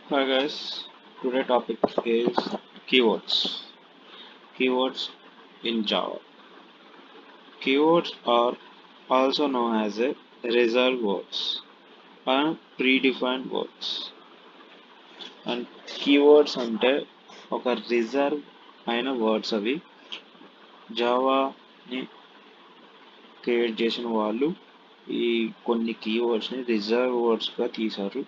Hi guys, today topic is keywords. Keywords in Java. Keywords are also known as a reserved words and predefined words. And keywords అంటే ఒక reserve అయిన words అవి జావాని create చేసిన వాళ్ళు ఈ కొన్ని కీవర్డ్స్ని reserve వర్డ్స్గా తీశారు.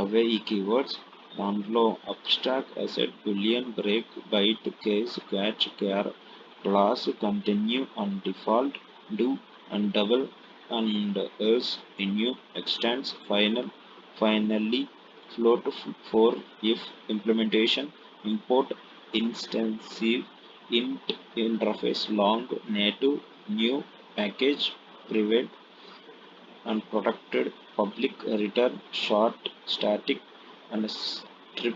అవే ఈ కీవర్డ్స్ దాంట్లో abstract assert boolean break byte case catch char class continue and default do and double and else enum extends final finally float for if implementation import instanceof int interface long native new package private and protected public return short static and strictly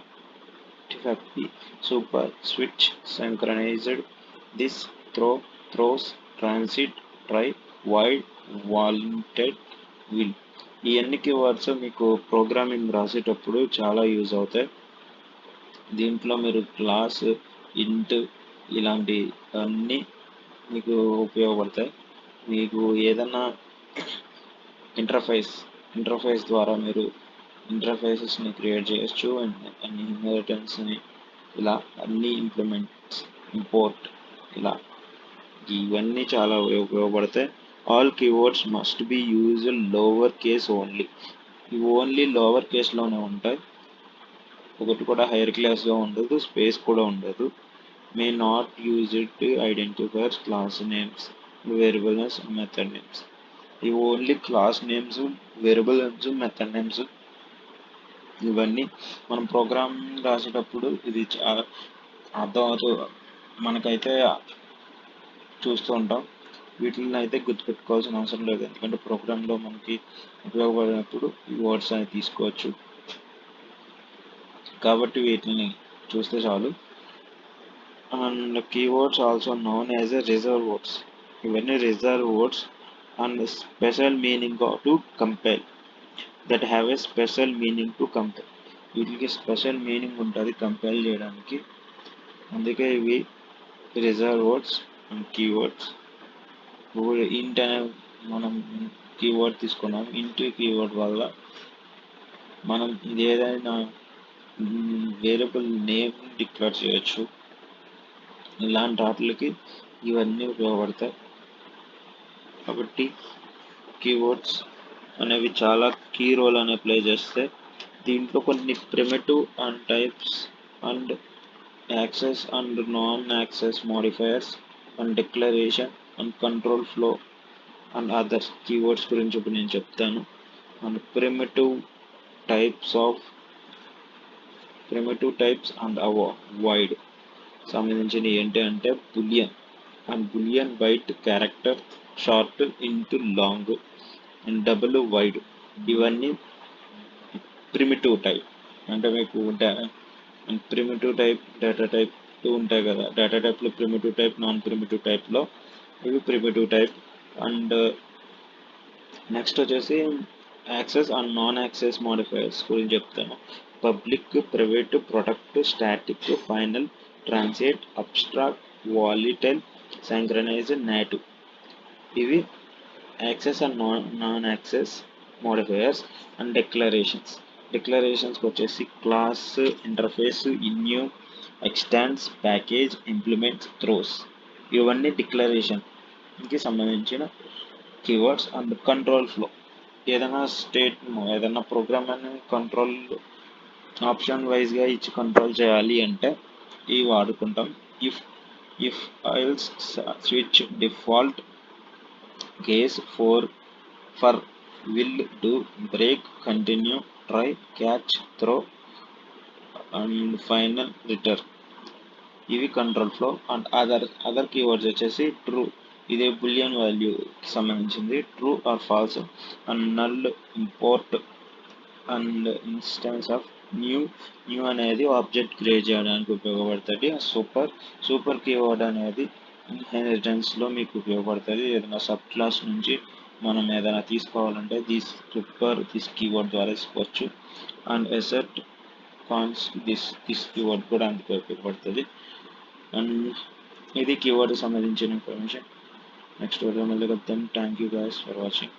super switch synchronized this throws transit try wide wanted will ఈ అన్ని keywords మీకు programming రాసేటప్పుడు చాలా use అవుతాయి. దీంట్లో మీరు class ఇంట్ ఇలాంటి అన్నీ మీకు ఉపయోగపడతాయి. మీకు ఏదన్నా ఇంటర్ఫేస్ ద్వారా మీరు ఇంటర్ఫేసెస్ని క్రియేట్ చేయొచ్చు అండ్ అన్ని ఇన్హెరిటెన్స్ని ఇలా అన్ని ఇంప్లిమెంట్స్ ఇంపోర్ట్ ఇలా ఇవన్నీ చాలా ఉపయోగపడతాయి. All keywords must be use lower case only. ఇవి ఓన్లీ లోవర్ కేస్లోనే ఉంటాయి. ఒకటి కూడా హైయర్ క్లాస్గా ఉండదు, స్పేస్ కూడా ఉండదు. May not use it to identifier class names variable names method names. ఇవి only class names variable names method names ఇవన్నీ మనం ప్రోగ్రామ్ రాసేటప్పుడు ఇది అర్థమవుతుంది మనకైతే చూస్తూ ఉంటాం. వీటిని అయితే గుర్తుపెట్టుకోవాల్సిన అవసరం లేదు, ఎందుకంటే ప్రోగ్రాంలో మనకి ఉపయోగపడినప్పుడు ఈ వర్డ్స్ అనేది తీసుకోవచ్చు కాబట్టి వీటిని చూస్తే చాలు. And keywords also known as a reserve words. ఇవన్నీ reserve words and special meaning to compare that have a special meaning to compare. వీటికి స్పెషల్ మీనింగ్ ఉంటుంది కంపేర్ చేయడానికి, అందుకే ఇవి రిజర్వ్ వర్డ్స్ అండ్ కీవర్డ్స్. ఇప్పుడు ఇంట్ అనే మనం కీవర్డ్ తీసుకున్నాం. ఇంట్ కీవర్డ్ వల్ల మనం ఏదైనా వేరియబుల్ నేమ్ డిక్లేర్ చేయొచ్చు. ఇలాంటి వాటికి ఇవన్నీ ఉపయోగపడతాయి. కాబట్టి కీవర్డ్స్ అనేవి చాలా కీ రోల్ అనే ప్లే చేస్తాయి. దీంట్లో కొన్ని primitive and types and access and non access modifiers and declaration and control flow and others keywords గురించి ఇప్పుడు నేను చెప్తాను. And primitive types and wide సంబంధించిన ఏంటి అంటే boolean and boolean byte character short int long and double wide ఇవన్నీ primitive type. అంటే మీకు ప్రిమిటివ్ టైప్ డేటా టైప్ ఉంటాయి కదా, డేటా టైప్లో ప్రిమిటివ్ టైప్ నాన్ ప్రిమిటివ్ టైప్లో ఇవి ప్రిమిటివ్ టైప్. అండ్ నెక్స్ట్ వచ్చేసి access and non access modifiers గురించి చెప్తాను. Public private protect static final transient abstract volatile synchronize native ఇవి access and non access modifiers. And డిక్లరేషన్స్కి వచ్చేసి class interface enum extends package implements throws ఇవన్నీ డిక్లరేషన్కి సంబంధించిన keywords. And control flow ఏదైనా program అని కంట్రోల్ ఆప్షన్ వైజ్గా ఇచ్చి కంట్రోల్ చేయాలి అంటే ఇవి వాడుకుంటాం. If else switch default case for will do break continue try catch throw and final return ఇవి control flow. And other keywords వచ్చేసి ట్రూ, ఇదే బులియన్ వాల్యూకి సంబంధించింది. True or false and null import and instance of new అనేది object create చేయడానికి ఉపయోగపడుతుంది. Super keyword అనేది ఇన్హెరిటెన్స్లో మీకు ఉపయోగపడుతుంది. ఏదైనా సబ్ క్లాస్ నుంచి మనం ఏదైనా తీసుకోవాలంటే దిస్ కీవర్డ్ ద్వారా తీసుకోవచ్చు. అండ్ కాయిన్స్ దిస్ కీవర్డ్ కూడా అందుకు ఉపయోగపడుతుంది. అండ్ ఇది కీవర్డ్ సంబంధించిన ఇన్ఫర్మేషన్. నెక్స్ట్ వీడియో మళ్ళీ కలుద్దాం. Thank you guys for watching.